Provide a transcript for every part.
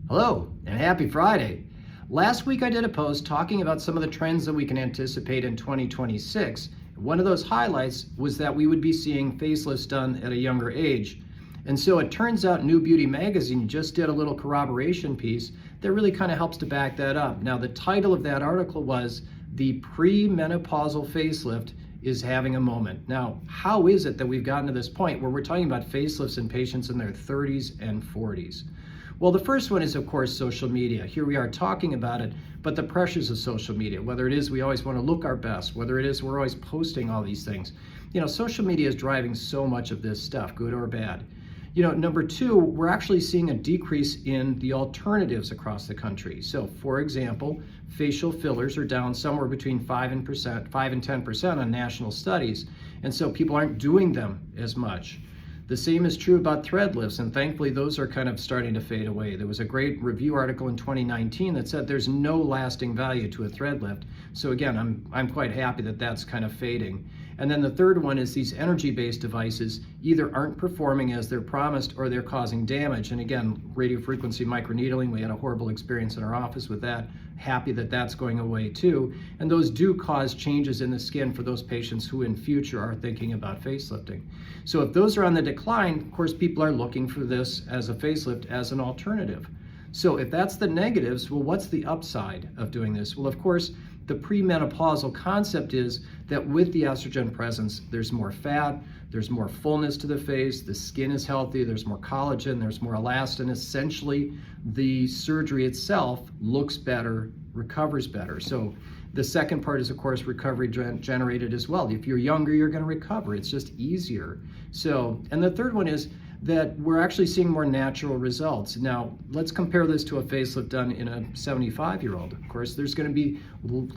Hello and happy Friday. Last week I did a post talking about some of the trends that we can anticipate in 2026. One of those highlights was that we would be seeing facelifts done at a younger age. And so it turns out New Beauty magazine just did a little corroboration piece that really kind of helps to back that up. Now the title of that article was "The Pre-Menopausal Facelift is Having a Moment." Now, how is it that we've gotten to this point where we're talking about facelifts in patients in their 30s and 40s? Well, the first one is, of course, social media. Here we are talking about it, but the pressures of social media, whether it is we always want to look our best, whether it is we're always posting all these things. Social media is driving so much of this stuff, good or bad. Number two, we're actually seeing a decrease in the alternatives across the country. So, for example, facial fillers are down somewhere between 5 and 10% on national studies, and so people aren't doing them as much. The same is true about thread lifts, and thankfully those are kind of starting to fade away. There was a great review article in 2019 that said there's no lasting value to a thread lift. So again, I'm quite happy that that's kind of fading. And then the third one is these energy-based devices either aren't performing as they're promised or they're causing damage. And again, radiofrequency microneedling, we had a horrible experience in our office with that. Happy that that's going away too. And those do cause changes in the skin for those patients who in future are thinking about facelifting. So if those are on the decline, of course, people are looking for this as a facelift as an alternative. So if that's the negatives, well, what's the upside of doing this? Well, of course, the premenopausal concept is that with the estrogen presence, there's more fat, there's more fullness to the face, the skin is healthy, there's more collagen, there's more elastin. Essentially, the surgery itself looks better, recovers better. So the second part is, of course, recovery generated as well. If you're younger, you're going to recover. It's just easier. So, and the third one is that we're actually seeing more natural results. Now, let's compare this to a facelift done in a 75-year-old. Of course, there's going to be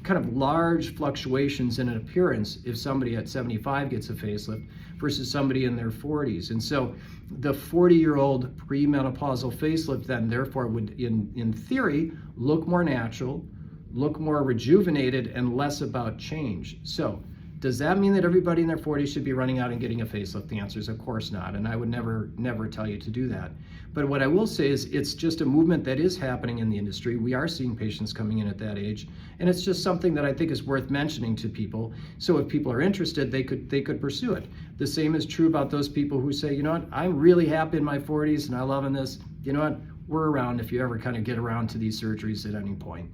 kind of large fluctuations in an appearance if somebody at 75 gets a facelift versus somebody in their 40s. And so the 40-year-old premenopausal facelift then therefore would, in theory, look more natural, look more rejuvenated, and less about change. So does that mean that everybody in their 40s should be running out and getting a facelift? The answer is of course not, and I would never tell you to do that. But what I will say is it's just a movement that is happening in the industry. We are seeing patients coming in at that age, and it's just something that I think is worth mentioning to people. So if people are interested, they could pursue it. The same is true about those people who say, you know what, I'm really happy in my 40s and I'm loving this. You know what, we're around if you ever kind of get around to these surgeries at any point.